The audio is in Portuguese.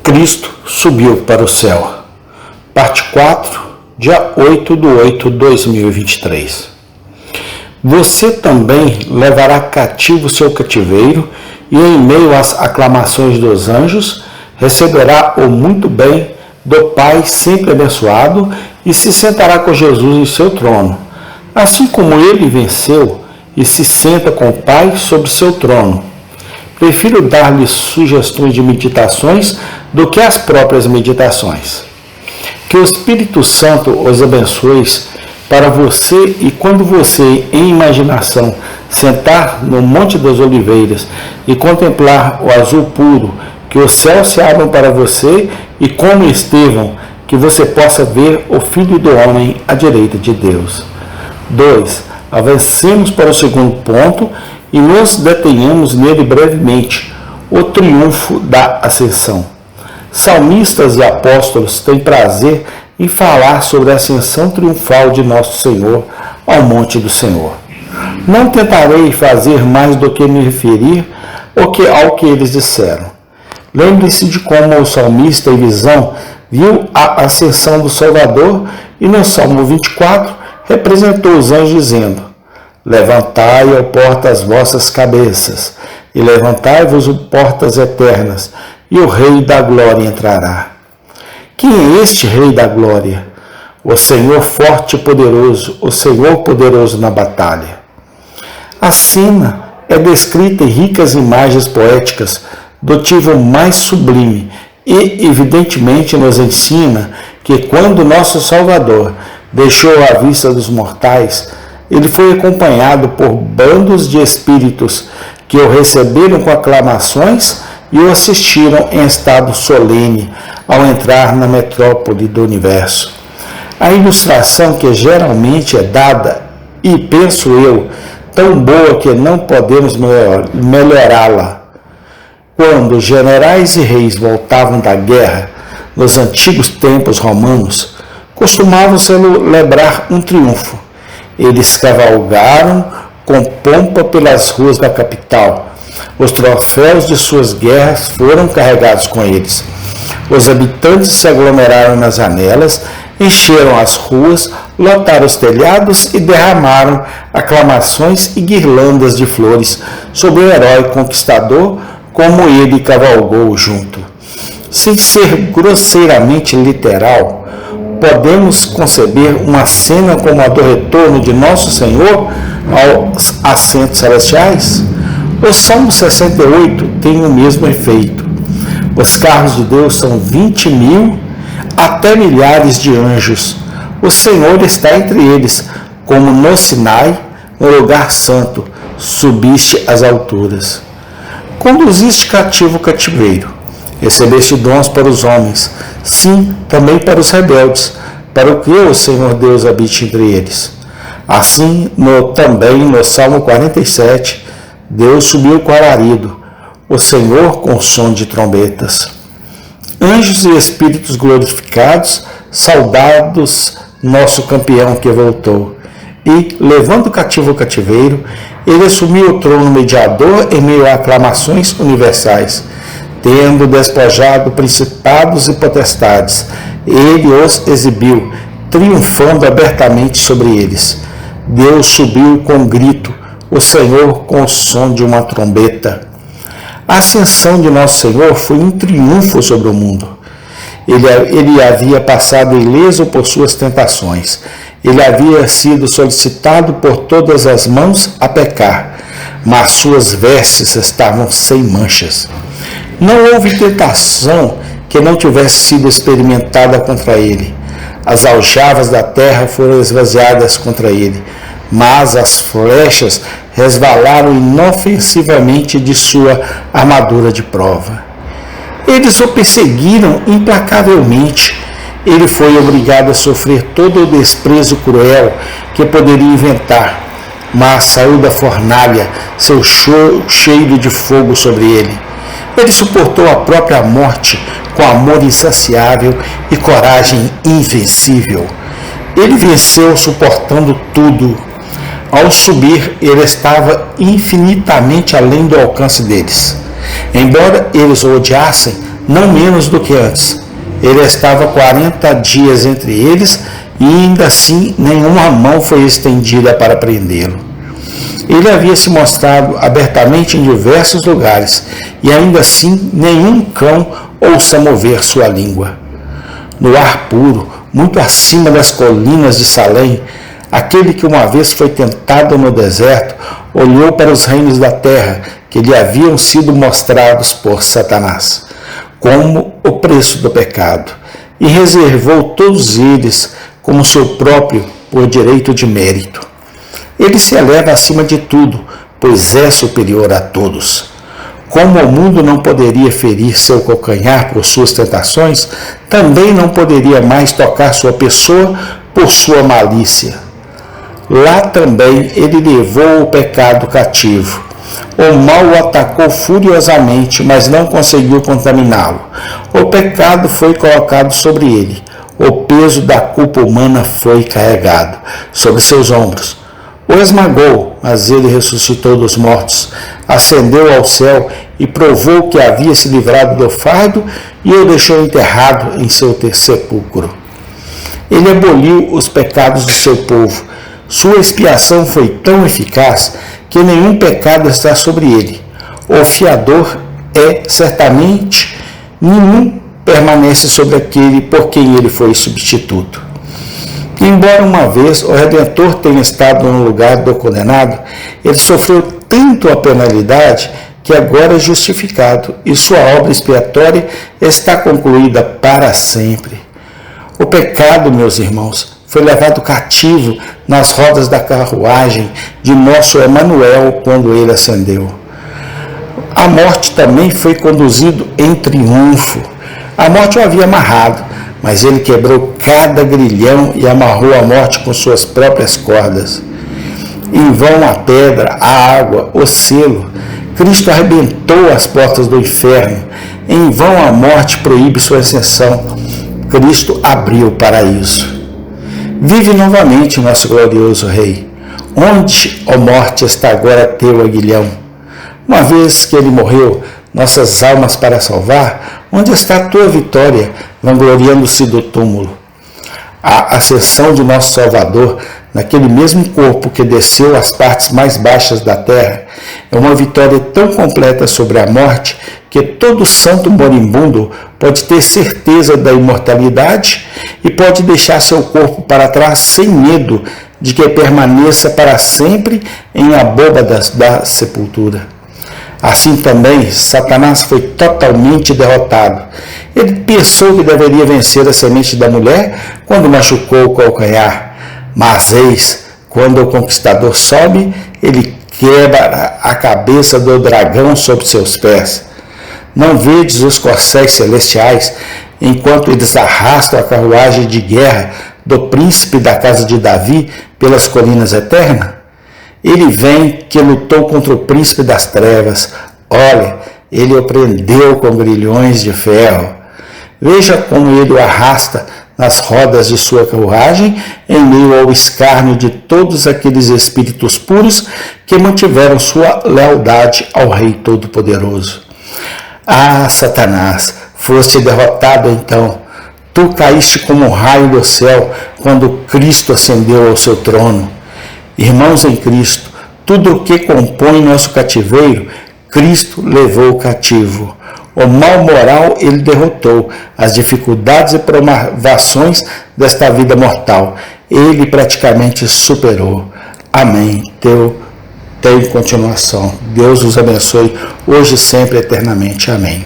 Cristo subiu para o céu. Parte 4, dia 8/8/2023. Você também levará cativo seu cativeiro e, em meio às aclamações dos anjos, receberá o muito bem do Pai sempre abençoado e se sentará com Jesus em seu trono. Assim como ele venceu e se senta com o Pai sobre seu trono. Prefiro dar-lhes sugestões de meditações do que as próprias meditações. Que o Espírito Santo os abençoe para você e quando você, em imaginação, sentar no Monte das Oliveiras e contemplar o azul puro, que os céus se abram para você e como Estevão, que você possa ver o Filho do Homem à direita de Deus. 2. Avancemos para o segundo ponto e nos detenhamos nele brevemente, o triunfo da ascensão. Salmistas e apóstolos têm prazer em falar sobre a ascensão triunfal de nosso Senhor ao monte do Senhor. Não tentarei fazer mais do que me referir ao que eles disseram. Lembre-se de como o salmista em visão viu a ascensão do Salvador e no Salmo 24 representou os anjos dizendo: levantai, ó portas, vossas cabeças, e levantai-vos, portas eternas, e o Rei da Glória entrará. Quem é este Rei da Glória? O Senhor forte e poderoso, o Senhor poderoso na batalha. A cena é descrita em ricas imagens poéticas do tipo mais sublime e, evidentemente, nos ensina que quando nosso Salvador deixou a vista dos mortais, ele foi acompanhado por bandos de espíritos que o receberam com aclamações e o assistiram em estado solene ao entrar na metrópole do universo. A ilustração que geralmente é dada, e penso eu, tão boa que não podemos melhorá-la. Quando generais e reis voltavam da guerra, nos antigos tempos romanos, costumavam celebrar um triunfo. Eles cavalgaram com pompa pelas ruas da capital. Os troféus de suas guerras foram carregados com eles. Os habitantes se aglomeraram nas janelas, encheram as ruas, lotaram os telhados e derramaram aclamações e guirlandas de flores sobre o herói conquistador, como ele cavalgou junto. Sem ser grosseiramente literal, podemos conceber uma cena como a do retorno de Nosso Senhor aos assentos celestiais? O Salmo 68 tem o mesmo efeito. Os carros de Deus são 20.000 até milhares de anjos. O Senhor está entre eles, como no Sinai, no lugar santo, subiste às alturas. Conduziste cativo o cativeiro. Recebeste dons para os homens, sim, também para os rebeldes, para o que o Senhor Deus habite entre eles. Assim, também no Salmo 47, Deus subiu com alarido, o Senhor com som de trombetas. Anjos e espíritos glorificados, saudados nosso campeão que voltou. E, levando cativo o cativeiro, ele assumiu o trono mediador em meio a aclamações universais. Tendo despojado principados e potestades, ele os exibiu, triunfando abertamente sobre eles. Deus subiu com grito, o Senhor com o som de uma trombeta. A ascensão de nosso Senhor foi um triunfo sobre o mundo. Ele havia passado ileso por suas tentações. Ele havia sido solicitado por todas as mãos a pecar, mas suas vestes estavam sem manchas. Não houve tentação que não tivesse sido experimentada contra ele. As aljavas da terra foram esvaziadas contra ele, mas as flechas resvalaram inofensivamente de sua armadura de prova. Eles o perseguiram implacavelmente. Ele foi obrigado a sofrer todo o desprezo cruel que poderia inventar, mas saiu da fornalha, seu cheiro de fogo sobre ele. Ele suportou a própria morte com amor insaciável e coragem invencível. Ele venceu suportando tudo. Ao subir, ele estava infinitamente além do alcance deles. Embora eles o odiassem, não menos do que antes. Ele estava 40 dias entre eles e ainda assim nenhuma mão foi estendida para prendê-lo. Ele havia se mostrado abertamente em diversos lugares e ainda assim nenhum cão ousa mover sua língua. No ar puro, muito acima das colinas de Salém, aquele que uma vez foi tentado no deserto olhou para os reinos da terra que lhe haviam sido mostrados por Satanás, como o preço do pecado, e reservou todos eles como seu próprio por direito de mérito. Ele se eleva acima de tudo, pois é superior a todos. Como o mundo não poderia ferir seu calcanhar por suas tentações, também não poderia mais tocar sua pessoa por sua malícia. Lá também ele levou o pecado cativo. O mal o atacou furiosamente, mas não conseguiu contaminá-lo. O pecado foi colocado sobre ele. O peso da culpa humana foi carregado sobre seus ombros. O esmagou, mas ele ressuscitou dos mortos, ascendeu ao céu e provou que havia se livrado do fardo e o deixou enterrado em seu sepulcro. Ele aboliu os pecados de seu povo. Sua expiação foi tão eficaz que nenhum pecado está sobre ele. O fiador é certamente, nenhum permanece sobre aquele por quem ele foi substituto. Embora uma vez o Redentor tenha estado no lugar do condenado, ele sofreu tanto a penalidade que agora é justificado e sua obra expiatória está concluída para sempre. O pecado, meus irmãos, foi levado cativo nas rodas da carruagem de nosso Emanuel quando ele ascendeu. A morte também foi conduzido em triunfo. A morte o havia amarrado, mas ele quebrou cada grilhão e amarrou a morte com suas próprias cordas. Em vão a pedra, a água, o selo. Cristo arrebentou as portas do inferno. Em vão a morte proíbe sua ascensão. Cristo abriu o paraíso. Vive novamente nosso glorioso Rei. Onde, ó morte, está agora teu aguilhão? Uma vez que ele morreu, nossas almas para salvar, onde está a tua vitória, vangloriando-se do túmulo? A ascensão de nosso Salvador, naquele mesmo corpo que desceu às partes mais baixas da terra, é uma vitória tão completa sobre a morte que todo santo moribundo pode ter certeza da imortalidade e pode deixar seu corpo para trás sem medo de que permaneça para sempre em abóbadas da sepultura. Assim também, Satanás foi totalmente derrotado. Ele pensou que deveria vencer a semente da mulher quando machucou o calcanhar. Mas eis, quando o conquistador sobe, ele quebra a cabeça do dragão sob seus pés. Não vedes os corcéis celestiais, enquanto eles arrastam a carruagem de guerra do príncipe da casa de Davi pelas colinas eternas? Ele vem que lutou contra o príncipe das trevas. Olha, ele o prendeu com grilhões de ferro. Veja como ele o arrasta nas rodas de sua carruagem, em meio ao escárnio de todos aqueles espíritos puros que mantiveram sua lealdade ao Rei Todo-Poderoso. Ah, Satanás, foste derrotado então. Tu caíste como um raio do céu quando Cristo ascendeu ao seu trono. Irmãos em Cristo, tudo o que compõe nosso cativeiro, Cristo levou cativo. O mal moral ele derrotou, as dificuldades e provações desta vida mortal, ele praticamente superou. Amém. Tem continuação. Deus os abençoe, hoje e sempre, eternamente. Amém.